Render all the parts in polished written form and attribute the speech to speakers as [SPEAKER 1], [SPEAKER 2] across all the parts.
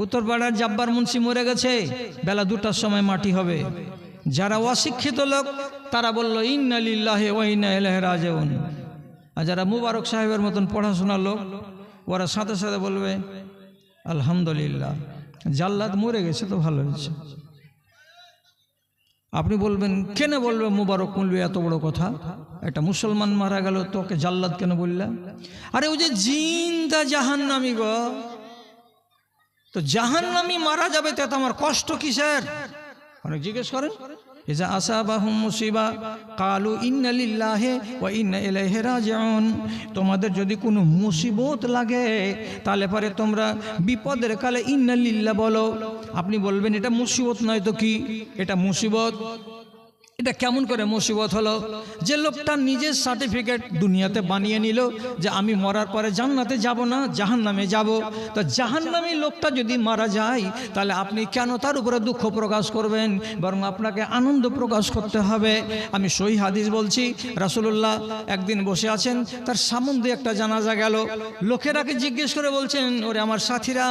[SPEAKER 1] উত্তরপাড়ার জাব্বার মুন্সি মরে গেছে, বেলা 2টার সময় মাটি হবে। যারা অশিক্ষিত লোক তারা বলল ইন্না লিল্লাহি ওয়া ইন্না ইলাইহি রাজিউন, আর যারা মুবারক সাহেবের মতন পড়াশোনার লোক ওরা সাথে সাথে বলবে আলহামদুলিল্লাহ, জাল্লাদ মরে গেছে তো ভালো হয়েছে। আপনি বলবেন কেন বলবে মুবারক বলবে এত বড় কথা, একটা মুসলমান মারা গেল তোকে জাল্লাদ কেন বললাম? আরে ওই যে জিন্দা জাহান্নামী গো, তো জাহান্নামী মারা যাবে তাতে আমার কষ্ট কিসের? অনেক জিজ্ঞেস করেন ইজা আসাবাহুম মুসিবা কালু ইন্না লিল্লাহি ওয়া ইন্না ইলাইহি রাজিউন। তোমাদের যদি কোনো মুসিবত লাগে তাহলে পরে তোমরা বিপদের কালে ইন্না লিল্লাহ বলো। আপনি বলবেন এটা মুসিবত নয় তো কি? এটা মুসিবত। এটা কেমন করে মুসিবত হলো? যে লোকটা নিজের সার্টিফিকেট দুনিয়াতে বানিয়ে নিল যে আমি মরার পরে জান্নাতে যাব না, জাহান্নামে যাব। তো জাহান্নামী লোকটা যদি মারা যায় তাহলে আপনি কেন তার উপরে দুঃখ প্রকাশ করবেন? বরং আপনাকে আনন্দ প্রকাশ করতে হবে। আমি সহিহ হাদিস বলছি, রাসূলুল্লাহ একদিন বসে আছেন, তার সামনে দিয়ে একটা জানাজা গেল। লোকেরাকে জিজ্ঞেস করে বলছেন, ওরে আমার সাথীরা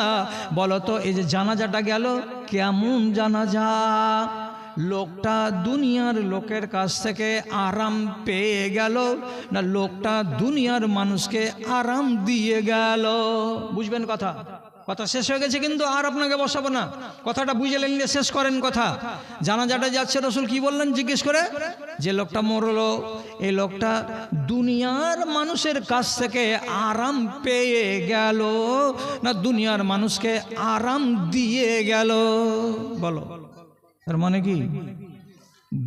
[SPEAKER 1] বলো তো এই যে জানাজাটা গেল কেমন জানাজা? লোকটা দুনিয়ার লোকের কাছ থেকে আরাম পেয়ে গেল না লোকটা দুনিয়ার মানুষকে আরাম দিয়ে গেল? বুঝবেন কথা? কথা শেষ হয়ে গেছে কিন্তু আর আপনাকে বসাবো না, কথাটা বুঝে নিলে শেষ করেন কথা। জানাজাটা যাচ্ছে, রাসূল কি বললেন জিজ্ঞেস করে? যে লোকটা মরলো এই লোকটা দুনিয়ার মানুষের কাছ থেকে আরাম পেয়ে গেল না দুনিয়ার মানুষকে আরাম দিয়ে গেল? বলো। তার মানে কি?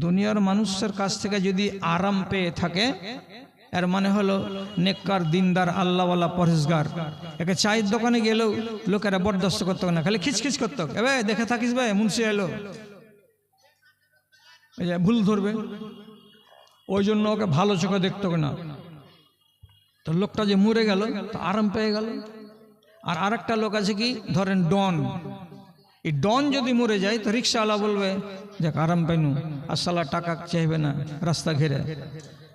[SPEAKER 1] দুনিয়ার মানুষের কাছ থেকে যদি আরাম পেয়ে থাকে এর মানে হলো নেককার, দিনদার, আল্লাহওয়ালা, পরহেজগার। একে চায়ের দোকানে গেলেও লোকেরা বরদাস্ত করতে না, খালি খিচখিচ করতো, এ দেখে থাকিস ভাই মুন্সি এলো, ভুল ধরবে, ওই জন্য ওকে ভালো চোখে দেখতো না। তো লোকটা যে মরে গেল তো আরাম পেয়ে গেল। আর আরেকটা লোক আছে কি, ধরেন ডন, এই ডন যদি মরে যায় তো রিক্সাওয়ালা বলবে দেখ আরাম পাইনু, আসসালা টাকা চাইবে না রাস্তা ঘেরে।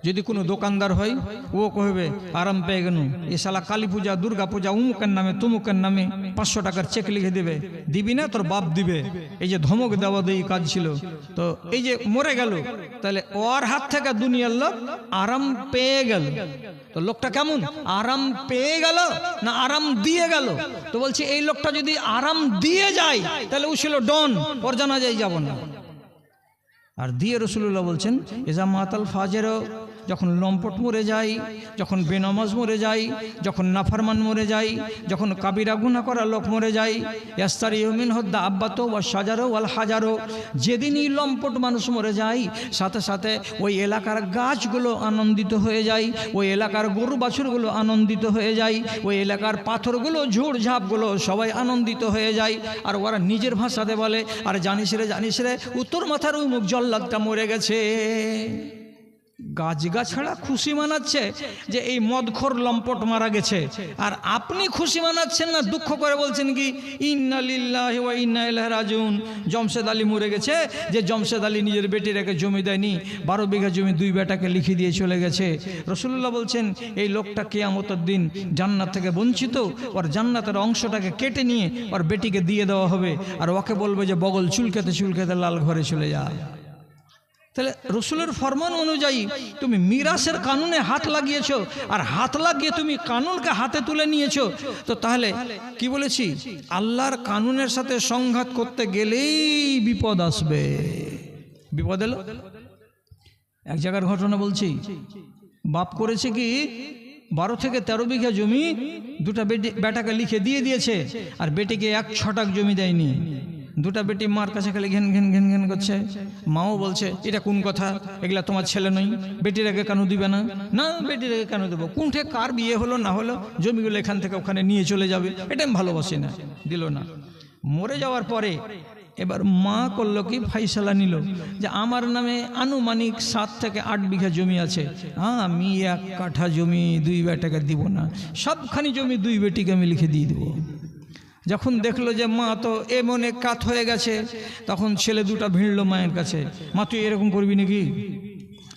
[SPEAKER 1] যদি কোনো দোকানদার হয় ও কহবে আরাম পেয়ে গেল, এ শালা কালী পূজা, দুর্গা পূজা, উমুকের নামে তুমুকের নামে 500 টাকার চেক লিখে দেবে, দিবি না তোর বাপ দিবে। এই যে ধমক দেওয়া দেই কাজ ছিল। তো এই যে মরে গেল তাহলে ওর হাত থেকে দুনিয়ার লোক আরাম পেয়ে গেল। তো লোকটা কেমন? আরাম পেয়ে গেল না আরাম দিয়ে গেল? তো বলছে এই লোকটা যদি আরাম দিয়ে যায় তাহলে ও ছিল ডন, ওর জানাজায় যাব না। আর দিয়ে রাসূলুল্লাহ বলছেন এজা মাতাল ফাজেরও, যখন লম্পট মরে যায়, যখন বেনামাজ মরে যায়, যখন নাফরমান মরে যায়, যখন কাবিরা গুনাহ করা লোক মরে যায়, ইয়াস্তারিউ মিনহু দাব্বাতু ওয়াশ শাজারু ওয়াল হাজারু, যেদিনই লম্পট মানুষ মরে যায় সাথে সাথে ওই এলাকার গাছগুলো আনন্দিত হয়ে যায়, ওই এলাকার গরু বাছুরগুলো আনন্দিত হয়ে যায়, ওই এলাকার পাথরগুলো ঝোড়ঝাপগুলো সবাই আনন্দিত হয়ে যায়। আর ওরা নিজের ভাষাতে বলে আর জানিস রে উত্তর মাথার ওই মুখ জল্লাদটা মরে গেছে। গাছগাছড়া খুশি মানাচ্ছে যে এই মদখোর লম্পট মারা গেছে, আর আপনি খুশি মানাচ্ছেন না, দুঃখ করে বলছেন কি ইন্না লিল্লাহি ওয়া ইন্না ইলাইহি রাজিউন। জমশেদ আলী মরে গেছে, যে জমশেদ আলী নিজের বেটির একে জমি দেয়নি, 12 বিঘা জমি 2 বেটাকে লিখে দিয়ে চলে গেছে। রাসূলুল্লাহ বলছেন এই লোকটা কিয়ামতের দিন জান্নাত থেকে বঞ্চিত, ওর জান্নাতের অংশটাকে কেটে নিয়ে ওর বেটিকে দিয়ে দেওয়া হবে, আর ওকে বলবে যে বগল চুলকাতে চুলকাতে লাল ঘরে চলে যা। তাহলে রসুলের ফরমান অনুযায়ী তুমি মিরাসের কানুনে হাত লাগিয়েছো, আর হাত লাগিয়ে তুমি কানুনকে হাতে তুলে নিয়েছো। তো তাহলে কি বলেছি, আল্লাহর কানুনের সাথে সংঘাত করতে গেলেই বিপদ আসবে। বিপদ এলো। এক জায়গার ঘটনা বলছি, বাপ করেছে কি 12 থেকে 13 বিঘা জমি 2টা বেটাকে লিখে দিয়ে দিয়েছে, আর বেটিকে 1 ছটাক জমি দেয়নি। 2টা বেটি মার কাছে খালি ঘেন ঘেন ঘেন ঘেন করছে। মাও বলছে এটা কোন কথা, এগুলা তোমার ছেলে নই, বেটির আগে কেন দিবে না? না বেটির আগে কেন দেবো, কোনঠে কার বিয়ে হলো না হলো জমিগুলো এখান থেকে ওখানে নিয়ে চলে যাবে, এটা আমি ভালোবাসি না, দিল না। মরে যাওয়ার পরে এবার মা করলো কি, ফাইসালা নিল যে আমার নামে আনুমানিক 7 থেকে 8 বিঘা জমি আছে, আমি 1 কাঠা জমি 2 বেটাকে দিব না, সবখানি জমি 2 বেটিকে আমি লিখে দিয়ে দেবো। যখন দেখলো যে মা তো এমনে কাত হয়ে গেছে, তখন ছেলে 2টা ভিড়লো মায়ের কাছে, মা তুই এরকম করবি নাকি,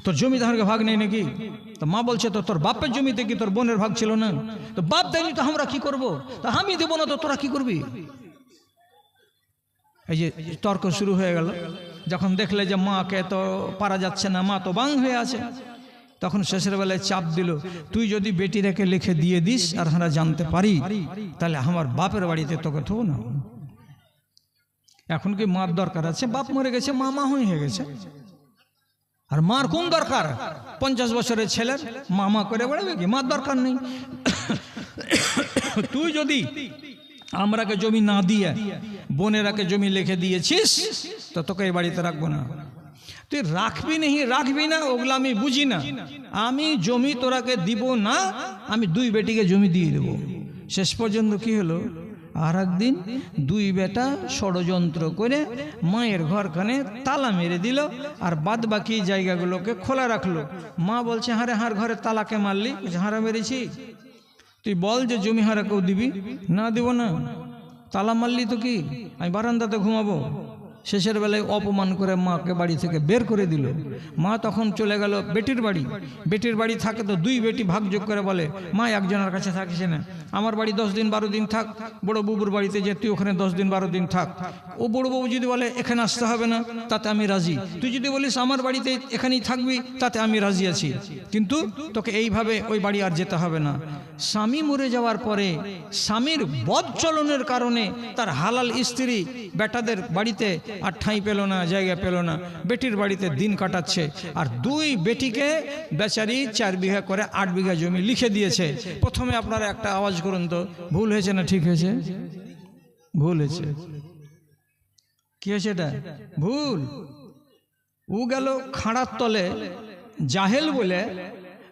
[SPEAKER 1] তোর জমি ধারকে ভাগ নেই নাকি? তো মা বলছে তো তোর বাপের জমিতে কি তোর বোনের ভাগ ছিল না? তো বাপ দেয়নি তো আমরা কি করব? তা আমি দেবো না তো তোরা কি করবি? এই যে তর্ক শুরু হয়ে গেল। যখন দেখলে যে মাকে তো পারা যাচ্ছে না, মা তো বাং হয়ে আছে, তখন শেষের বেলায় চাপ দিল, তুই যদি বেটি রেখে লিখে দিয়ে দিস আর আমরা জানতে পারি, তাহলে আমার বাপের বাড়িতে তোকে থো না। এখন কি মার দরকার আছে? বাপ মরে গেছে, মা মা হয়ে গেছে। আর মার কোন দরকার? 50 বছরের ছেলের মামা করে বেড়াবে কি? মার দরকার নেই। তুই যদি আমরাকে জমি না দিয়ে বোনেরাকে জমি লিখে দিয়েছিস, তো তোকে এই বাড়িতে রাখবো না। তুই রাখবি না ওগুলো আমি বুঝি না। আমি জমি তোরাকে দিব না, আমি 2 বেটিকে জমি দিয়ে দেবো। শেষ পর্যন্ত কি হলো? আর একদিন 2 বেটা ষড়যন্ত্র করে মায়ের ঘরখানে তালা মেরে দিল, আর বাদ বাকি জায়গাগুলোকে খোলা রাখলো। মা বলছে, হারে হার ঘরে তালাকে মারলি? হারা মেরেছি। তুই বল যে জমি হারা কেউ দিবি? না দিব না। তালা মারলি তো কি, আমি বারান্দাতে ঘুমাবো? শেষের বেলায় অপমান করে মাকে বাড়ি থেকে বের করে দিল। মা তখন চলে গেল বেটির বাড়ি। বেটির বাড়ি থাকে তো 2 বেটি ভাগযোগ করে বলে, মা একজনের কাছে থাকিস না, আমার বাড়ি 10 দিন 12 দিন থাক, বড় বউর বাড়িতে যে তুই ওখানে 10 দিন 12 দিন থাক। ও বড় বউ যদি বলে এখানে আসতে হবে না, তাতে আমি রাজি। তুই যদি বলিস আমার বাড়িতে এখানেই থাকবি, তাতে আমি রাজি আছি, কিন্তু তোকে এইভাবে ওই বাড়ি আর যেতে হবে না। স্বামী মরে যাওয়ার পরে স্বামীর বদচলনের কারণে তার হালাল স্ত্রী বেটাদের বাড়িতে আর ঠাঁই পেল না, জায়গা পেল না, বেটির বাড়িতে দিন কাটাচ্ছে। আর 2 বেটিকে বেচারি 4 বিঘা করে 8 বিঘা জমি লিখে দিয়েছে। প্রথমে আপনারা একটা আওয়াজ করুন তো, ভুল হয়েছে না ঠিক হয়েছে? ভুল হয়েছে। কি হয়েছে? এটা ভুল। ও গেল খাঁড়ার তলে জাহেল বলে,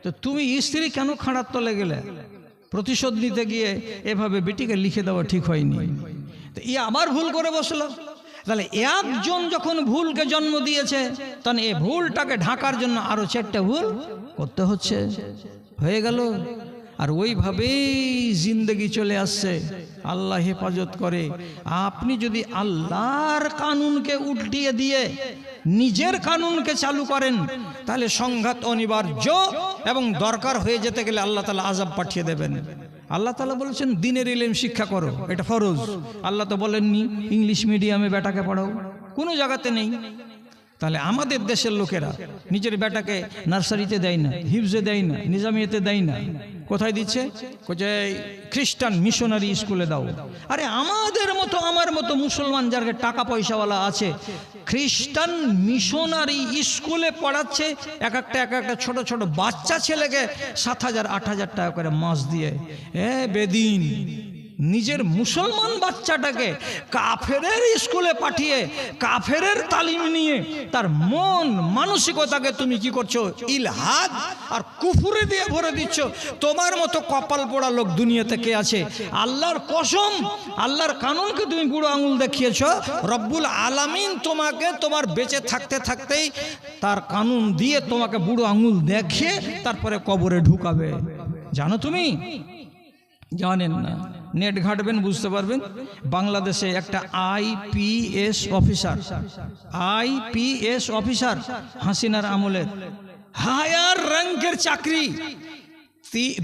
[SPEAKER 1] তো তুমি স্ত্রী কেন খাঁড়ার তলে গেলে? প্রতিশোধ নিতে গিয়ে এভাবে বেটিকে লিখে দেওয়া ঠিক হয়নি। তো আবার ভুল করে বসলো। তাহলে একজন যখন ভুলকে জন্ম দিয়েছে, তখন এই ভুলটাকে ঢাকার জন্য আরো 4টে ভুল করতে হচ্ছে। হয়ে গেল। আর ওইভাবেই জিন্দগি চলে আসছে। আল্লাহ হেফাজত করে। আপনি যদি আল্লাহর কানুনকে উল্টিয়ে দিয়ে নিজের কানুনকে চালু করেন, তাহলে সংঘাত অনিবার্য, এবং দরকার হয়ে যেতে গেলে আল্লাহ তাআলা আযাব পাঠিয়ে দেবেন। আল্লাহ তাআলা বলেছেন দিনের ইলম শিক্ষা করো, এটা ফরজ। আল্লাহ তো বলেননি ইংলিশ মিডিয়ামে বেটাকে পড়াও, কোনো জায়গাতে নেই। তাহলে আমাদের দেশের লোকেরা নিজের বেটাকে নার্সারিতে দেয় না, হিফজে দেয় না, নিজামিয়াতে দেয় না, কোথায় দিচ্ছে? খ্রিস্টান মিশনারি স্কুলে দাও। আরে আমাদের মতো, আমার মতো মুসলমান যার টাকা পয়সাওয়ালা আছে, খ্রিস্টান মিশনারি স্কুলে পড়াচ্ছে এক একটা ছোট ছোট বাচ্চা ছেলেকে 7,000 8,000 টাকা করে মাস দিয়ে। বেদিন নিজের মুসলমান বাচ্চাটাকে কাফেরের স্কুলে পাঠিয়ে কাফেরের তালিম নিয়ে তার মন মানসিকতাকে তুমি কি করছো? ইলহাদ আর কুফরে দিয়ে ভরে দিচ্ছ। তোমার মতো কপাল পোড়া লোক দুনিয়াতে কে আছে? আল্লাহর কসম, আল্লাহর কানুনকে তুমি বুড়ো আঙুল দেখিয়েছ। রব্বুল আলামিন তোমাকে তোমার বেঁচে থাকতে থাকতেই তার কানুন দিয়ে তোমাকে বুড়ো আঙুল দেখিয়ে তারপরে কবরে ঢুকাবে। জানো তুমি? জানেন না, নেট ঘাঁটবেন বুঝতে পারবেন। বাংলাদেশে একটা আইপিএস অফিসার হাসিনার আমলের হায়ার র্যাঙ্কের চাকরি,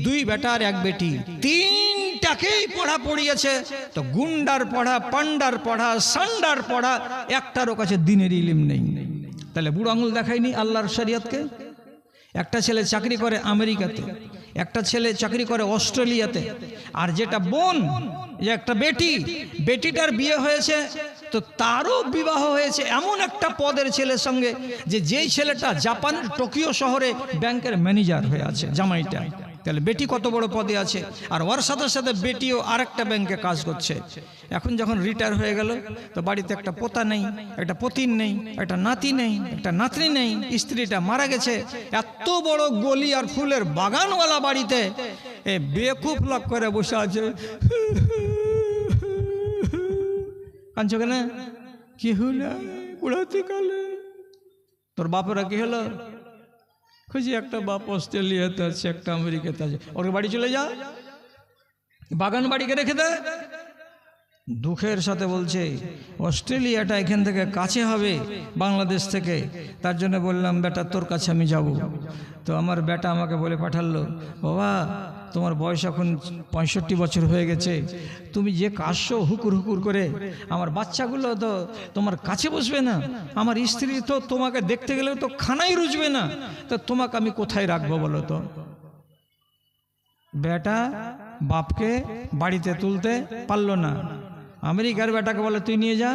[SPEAKER 1] 2 বেটা আর 1 বেটি, 3টাকেই পড়া পড়িয়েছে। তো গুন্ডার পড়া, পান্ডার পড়া, সান্ডার পড়া, একটারও কাছে দিনের ইলম নেই। তাহলে বুড়ো আঙুল দেখায়নি আল্লাহর শরীয়তকে। একটা ছেলে চাকরি করে আমেরিকাতে, একটা ছেলে চাকরি করে অস্ট্রেলিয়াতে, আর যেটা বোন, যে একটা বেটিটার বিয়ে হয়েছে, তো তারও বিবাহ হয়েছে এমন একটা পদের ছেলের সঙ্গে যেই ছেলেটা জাপানের টোকিও শহরে ব্যাংকের ম্যানেজার হয়ে আছে, জামাইটা। তাহলে বেটি কত বড় পদে আছে, আর ওর সাথে সাথে বেটিও আরেকটা ব্যাংকে কাজ করছে। এখন যখন রিটায়ার হয়ে গেল, তো বাড়িতে একটা পোতা নেই, একটা পতিন নেই, একটা নাতি নেই, একটা নাতনি নেই, স্ত্রীটা মারা গেছে। এত বড় গলি আর ফুলের বাগানওয়ালা বাড়িতে বেকুব লাভ করে বসে আছে। কাঁদছো কেন? কি হলো বুড়াতে কালে? তোর বাপেরা কি হলো? খুঁজি একটা বাপ অস্ট্রেলিয়াতে আছে, একটা আমেরিকাতে আছে, ওর বাড়ি চলে যা, বাগান বাড়িকে রেখে দে। দুঃখের সাথে বলছে অস্ট্রেলিয়াটা এখান থেকে কাছে হবে বাংলাদেশ থেকে, তার জন্য বললাম বেটা তোর কাছে আমি যাব। তো আমার বেটা আমাকে বলে পাঠালো, বাবা তোমার বয়স এখন 65 বছর হয়ে গেছে, তুমি যে কাশছো হুকুর হুকুর করে, আমার বাচ্চাগুলো তো তোমার কাছে বসবে না, আমার স্ত্রী তো তোমাকে দেখতে গেলেও তো খানাই রুজবে না, তো তোমাকে আমি কোথায় রাখবো বলো তো। বেটা বাপকে বাড়িতে তুলতে পারলো না। আমেরিকার বেটাকে বলে তুই নিয়ে যা।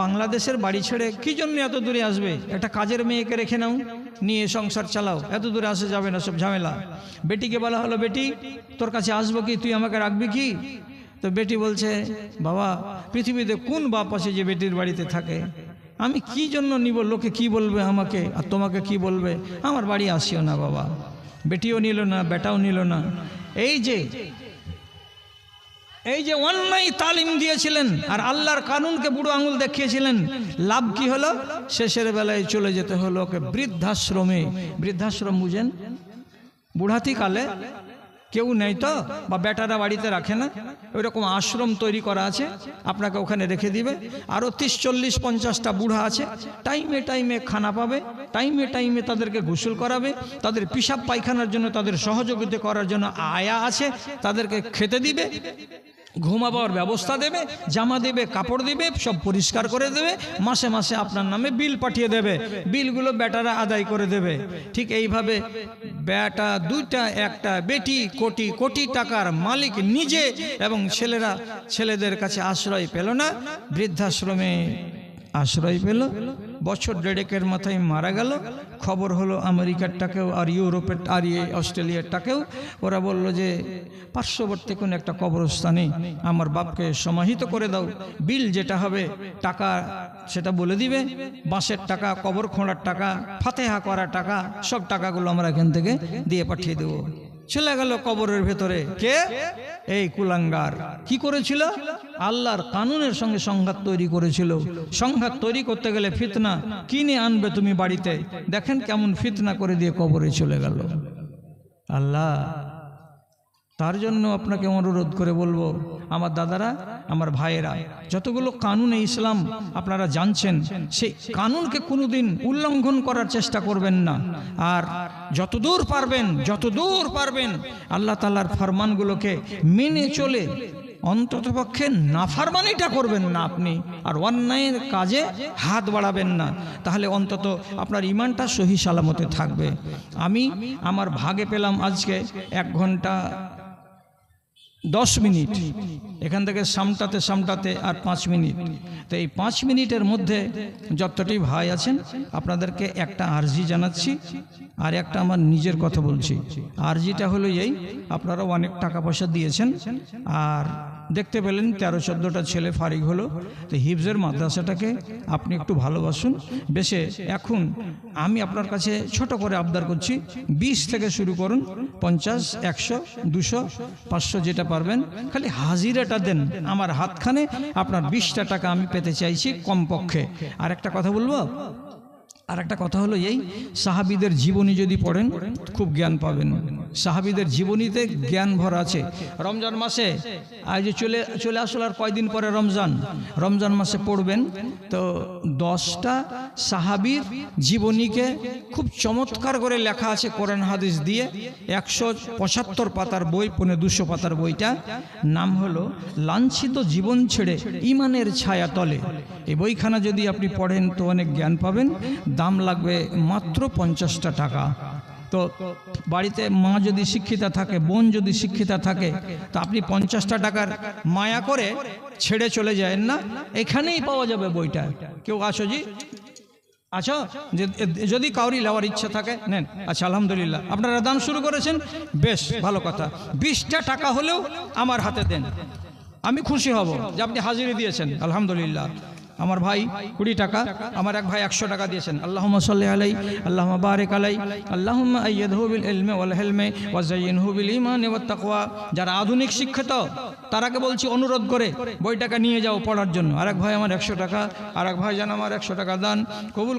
[SPEAKER 1] বাংলাদেশের বাড়ি ছেড়ে কি জন্য এত দূরে আসবে, একটা কাজের মেয়েকে রেখে নাও, নিয়ে সংসার চালাও, এত দূরে আসা যাবে না, সব ঝামেলা। বেটিকে বলা হলো, বেটি তোর কাছে আসবো কি, তুই আমাকে রাখবি কি? তো বেটি বলছে, বাবা পৃথিবীতে কোন বাপ আছে যে বেটির বাড়িতে থাকে, আমি কি জন্য নিব, লোকে কি বলবে আমাকে আর তোমাকে কি বলবে, আমার বাড়ি আসিও না বাবা। বেটিও নিল না, বেটাও নিল না। এই যে অন্যায় তালিম দিয়েছিলেন আর আল্লাহর কানুনকে বুড়ো আঙুল দেখিয়েছিলেন, লাভ কি হলো? শেষের বেলায় চলে যেতে হলো ওকে বৃদ্ধাশ্রমে। বৃদ্ধাশ্রম বুঝেন? বুড়াতি কালে কেউ নেই তো, বা বেটারা বাড়িতে রাখে না, ওইরকম আশ্রম তৈরি করা আছে, আপনাকে ওখানে রেখে দিবে। আরও 30, 40, 50টা বুড়া আছে, টাইমে টাইমে খানা পাবে, টাইমে টাইমে তাদেরকে গোসল করাবে, তাদের পিসাব পায়খানার জন্য তাদের সহযোগিতা করার জন্য আয়া আছে, তাদেরকে খেতে দিবে, ঘুমাবার ব্যবস্থা দেবে, জামা দেবে, কাপড় দেবে, সব পরিষ্কার করে দেবে, মাসে মাসে আপনার নামে বিল পাঠিয়ে দেবে, বিলগুলো বেটারা আদায় করে দেবে। ঠিক এইভাবে বেটা দুইটা একটা বেটি কোটি কোটি টাকার মালিক নিজে, এবং ছেলেরা ছেলেদের কাছে আশ্রয় পেল না, বৃদ্ধাশ্রমে আশ্রয় পেল। বছর দেড়েকের মাথায় মারা গেল। খবর হলো আমেরিকারটাকেও আর ইউরোপের আর অস্ট্রেলিয়ারটাকেও। ওরা বলল যে পার্শ্ববর্তী কোনো একটা কবরস্থানে আমার বাপকে সমাহিত করে দাও, বিল যেটা হবে টাকা সেটা বলে দিবে, বাঁশের টাকা, কবর খোঁড়ার টাকা, ফাতেহা করার টাকা, সব টাকাগুলো আমরা এখান থেকে দিয়ে পাঠিয়ে দেবো। চলে গেল কবরের ভেতরে। কে? এই কুলাঙ্গার। কি করেছিল? আল্লাহর কানুনের সঙ্গে সংঘাত তৈরি করেছিল। সংঘাত তৈরি করতে গেলে ফিতনা কিনে আনবে তুমি বাড়িতে, দেখেন কেমন ফিতনা করে দিয়ে কবরে চলে গেল। আল্লাহ, তার জন্য আপনাকে অনুরোধ করে বলবো, আমার দাদারা, আমার ভাইয়েরা, যতগুলো কানুনে ইসলাম আপনারা জানছেন, সেই কানুনকে কোনোদিন উল্লঙ্ঘন করার চেষ্টা করবেন না। আর যতদূর পারবেন আল্লাহ তাআলার ফরমানগুলোকে মেনে চলে অন্ততপক্ষে নাফরমানিটা করবেন না আপনি, আর অন্যায়ের কাজে হাত বাড়াবেন না, তাহলে অন্তত আপনার ঈমানটা সহি সালামতে থাকবে। আমি আমার ভাগে পেলাম আজকে 1 ঘন্টা 10 মিনিট, এখান থেকে সামটাতে আর 5 মিনিট। তো এই 5 মিনিটের মধ্যে যতটি ভাই আছেন আপনাদেরকে একটা আরজি জানাচ্ছি, আর একটা আমার নিজের কথা বলছি। আরজিটা হলো এই, আপনারা অনেক টাকা পয়সা দিয়েছেন, আর দেখতে পেলেন 13-14টা ছেলে ফারিগ হলো, তো হিফজের মাদ্রাসাটাকে আপনি একটু ভালোবাসুন বেশে। এখন আমি আপনার কাছে ছোট করে আবদার করছি, 20 থেকে শুরু করুন, 50, 100, 200, 500 যেটা পারবেন, খালি হাজিরাটা দেন আমার হাতখানে। আপনার 20টা টাকা আমি পেতে চাইছি কমপক্ষে। আর একটা কথা বলবো, আর একটা কথা হলো এই, সাহাবীদের জীবনী যদি পড়েন খুব জ্ঞান পাবেন। সাহাবীদের জীবনীতে জ্ঞান ভরা আছে। রমজান মাসে আজ চলে আসলে আর কয়দিন পরে রমজান মাসে পড়বেন, তো 10টা সাহাবীর জীবনীকে খুব চমৎকার করে লেখা আছে কোরআন হাদিস দিয়ে। 175 পাতার বই, 200 পাতার বইটা নাম হলো লাঞ্ছিত জীবন ছেড়ে ইমানের ছায়া তলে। এই বইখানা যদি আপনি পড়েন তো অনেক জ্ঞান পাবেন। দাম লাগবে মাত্র 50টা টাকা। তো বাড়িতে মা যদি শিক্ষিতা থাকে, বোন যদি শিক্ষিতা থাকে, তো আপনি 50টা টাকার মায়া করে ছেড়ে চলে যায়েন না, এখানেই পাওয়া যাবে বইটা। কেউ আসো জি, আচ্ছা, যদি কাউরি নেওয়ার ইচ্ছা থাকে নেন। আচ্ছা, আলহামদুলিল্লাহ আপনারা দান শুরু করেছেন, বেশ ভালো কথা। 20টা টাকা হলেও আমার হাতে দেন, আমি খুশি হব যে আপনি হাজিরি দিয়েছেন। আলহামদুলিল্লাহ। আমার ভাই 20 টাকা, আমার এক ভাই 100 টাকা দিয়েছেন। আল্লাহুম্মা সাল্লি আলাইহি, আল্লাহুম্মা বারিক আলাইহি, আল্লাহুম্মা আইয়িদহু বিল ইলমি ওয়াল হিলমি ওয়া যায়্যিনহু বিল ঈমানি ওয়াত তাকওয়া। যারা আধুনিক শিক্ষিত তারাকে বলছি অনুরোধ করে বইটাকে নিয়ে যাও পড়ার জন্য। আরেক ভাই আমার 100 টাকা, আরেক ভাই যেন আমার 100 টাকা দান কবুল